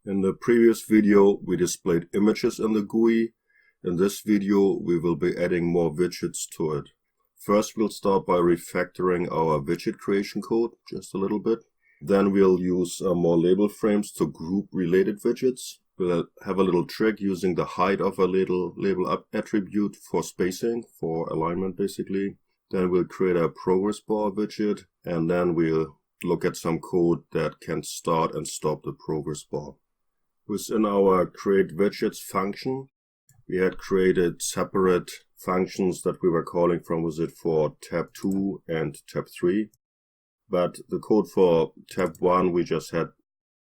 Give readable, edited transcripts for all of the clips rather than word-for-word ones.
In the previous video, we displayed images in the GUI. In this video, we will be adding more widgets to it. First, we'll start by refactoring our widget creation code just a little bit. Then we'll use more label frames to group related widgets. We'll have a little trick using the height of a little label attribute for spacing, for alignment basically. Then we'll create a progress bar widget, and then we'll look at some code that can start and stop the progress bar. Within our create widgets function, we had created separate functions that we were calling from with it for tab 2 and tab 3. But the code for tab 1 we just had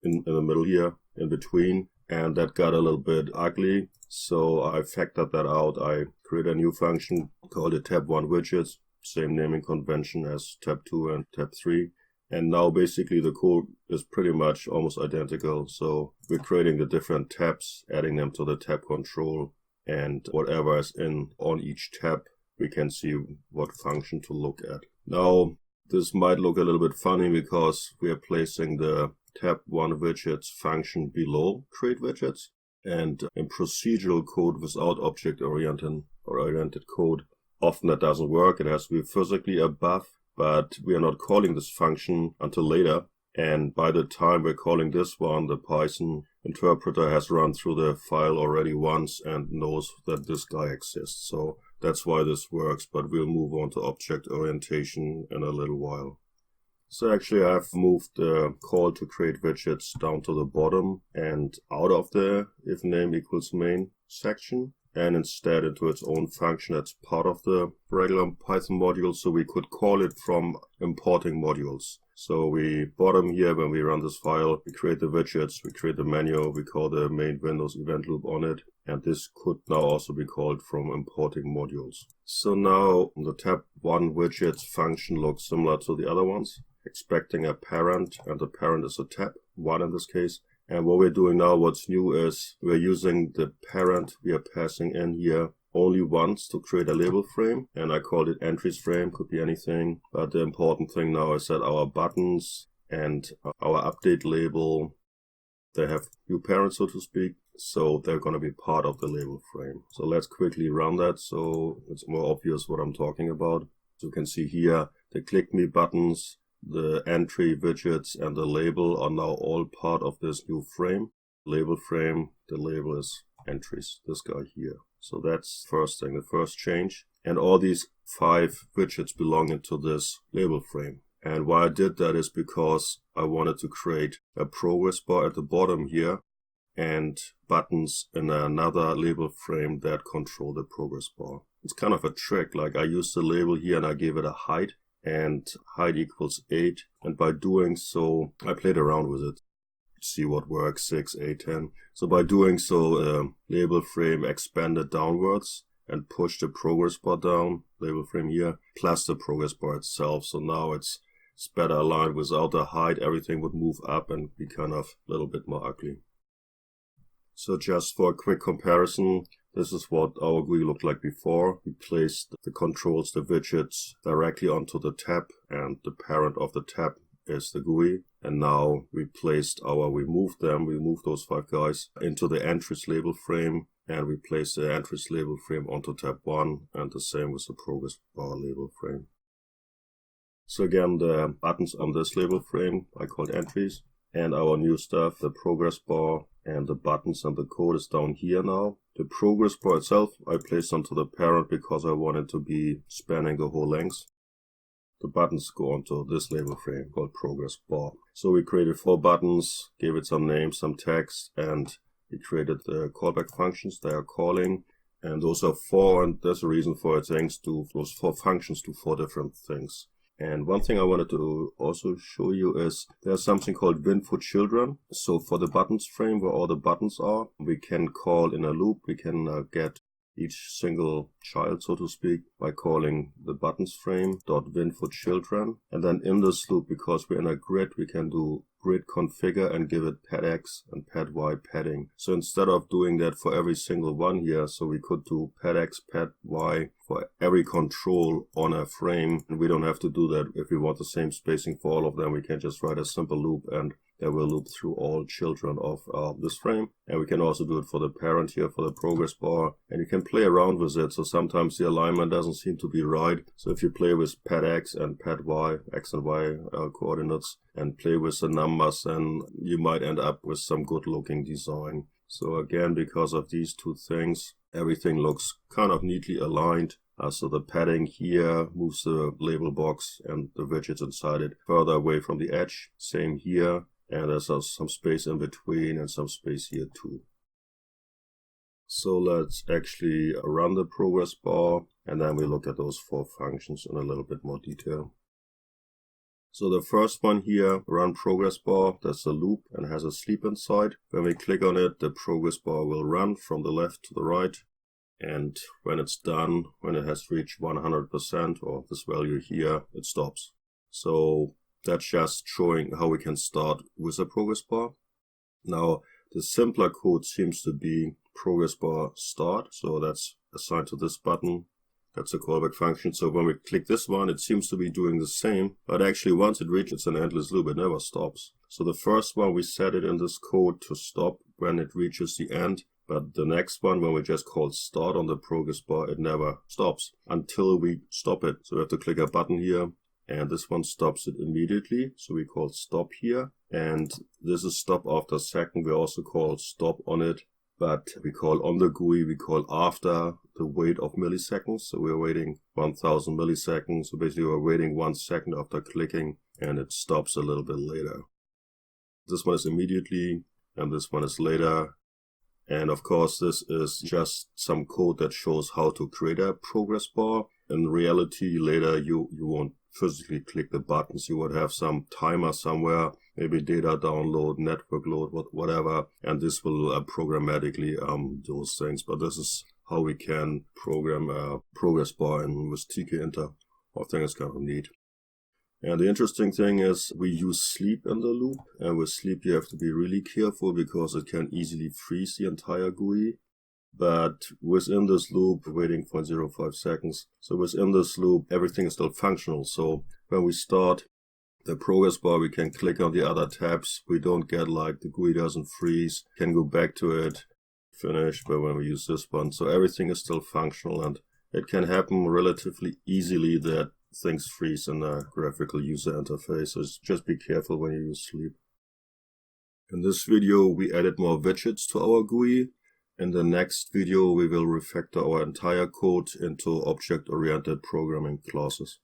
in the middle here, in between, and that got a little bit ugly. So I factored that out. I created a new function called it tab 1 widgets, same naming convention as tab 2 and tab 3. And now basically the code is pretty much almost identical. So we're creating the different tabs, adding them to the tab control, and whatever is on each tab, we can see what function to look at. Now, this might look a little bit funny because we are placing the tab 1 widgets function below create widgets. And in procedural code without object-oriented code, often that doesn't work. It has to be physically above. But we are not calling this function until later, and by the time we're calling this one, the Python interpreter has run through the file already once and knows that this guy exists. So that's why this works, but we'll move on to object orientation in a little while. So actually I've moved the call to create widgets down to the bottom and out of the if name equals main section, and instead into its own function that's part of the regular Python module, so we could call it from importing modules. So we bottom here, when we run this file, we create the widgets, we create the menu, we call the main Windows event loop on it, and this could now also be called from importing modules. So now the tab 1 widgets function looks similar to the other ones, expecting a parent, and the parent is a tab 1 in this case. And what we're doing now, what's new is we're using the parent we are passing in here only once to create a label frame. And I called it entries frame, could be anything. But the important thing now is that our buttons and our update label, they have new parents, so to speak. So they're going to be part of the label frame. So let's quickly run that so it's more obvious what I'm talking about. So you can see here the click me buttons, the entry widgets, and the label are now all part of this new frame. Label frame, the label is entries, this guy here. So that's the first thing, the first change. And all these 5 widgets belong into this label frame. And why I did that is because I wanted to create a progress bar at the bottom here and buttons in another label frame that control the progress bar. It's kind of a trick, like I used the label here and I gave it a height. And height equals 8, and by doing so I played around with it, see what works, 6, 8, 10. So by doing so, label frame expanded downwards and pushed the progress bar down, label frame here, plus the progress bar itself. So now it's better aligned. Without the height, everything would move up and be kind of a little bit more ugly. So just for a quick comparison, this is what our GUI looked like before. We placed the controls, the widgets, directly onto the tab, and the parent of the tab is the GUI. And now we moved those 5 guys into the entries label frame, and we placed the entries label frame onto tab 1, and the same with the progress bar label frame. So again, the buttons on this label frame I called entries, and our new stuff, the progress bar and the buttons and the code is down here now. The progress bar itself I placed onto the parent because I wanted to be spanning the whole length. The buttons go onto this label frame called progress bar. So we created 4 buttons, gave it some names, some text, and we created the callback functions they are calling. And those are 4, and there's a reason for it. Those 4 functions do 4 different things. And one thing I wanted to also show you is there's something called win for children. So for the buttons frame where all the buttons are, we can call in a loop. We can get each single child, so to speak, by calling the buttons frame dot win for children. And then in this loop, because we're in a grid, we can do grid configure and give it pad X and pad Y padding. So instead of doing that for every single one here, so we could do pad X, pad Y for every control on a frame. And we don't have to do that if we want the same spacing for all of them. We can just write a simple loop and that will loop through all children of this frame. And we can also do it for the parent here, for the progress bar, and you can play around with it. So sometimes the alignment doesn't seem to be right. So if you play with pad X and pad Y, X and Y coordinates, and play with the numbers, then you might end up with some good looking design. So again, because of these two things, everything looks kind of neatly aligned. So the padding here moves the label box and the widgets inside it further away from the edge. Same here. And there's some space in between and some space here too. So let's actually run the progress bar, and then we look at those 4 functions in a little bit more detail. So the first one here, run progress bar, that's a loop and has a sleep inside. When we click on it, the progress bar will run from the left to the right. And when it's done, when it has reached 100% or this value here, it stops. So that's just showing how we can start with a progress bar. Now, the simpler code seems to be progress bar start. So that's assigned to this button. That's a callback function. So when we click this one, it seems to be doing the same, but actually once it reaches an endless loop, it never stops. So the first one, we set it in this code to stop when it reaches the end, but the next one, when we just call start on the progress bar, it never stops until we stop it. So we have to click a button here, and this one stops it immediately. So we call stop here, and this is stop after a second. We also call stop on it. But we call on the GUI, we call after the wait of milliseconds. So we're waiting 1000 milliseconds. So basically we're waiting 1 second after clicking, and it stops a little bit later. This one is immediately, and this one is later. And of course, this is just some code that shows how to create a progress bar. In reality, later you won't physically click the buttons. You would have some timer somewhere, maybe data download, network load, whatever, and this will programmatically those things. But this is how we can program a progress bar in with tkinter. I think it's kind of neat. And the interesting thing is we use sleep in the loop, and with sleep you have to be really careful because it can easily freeze the entire GUI. But within this loop, waiting for 0.05 seconds. So within this loop, everything is still functional. So when we start the progress bar, we can click on the other tabs. We don't get like the GUI doesn't freeze, can go back to it, finish, but when we use this one. So everything is still functional, and it can happen relatively easily that things freeze in a graphical user interface. So just be careful when you use sleep. In this video, we added more widgets to our GUI. In the next video, we will refactor our entire code into object-oriented programming classes.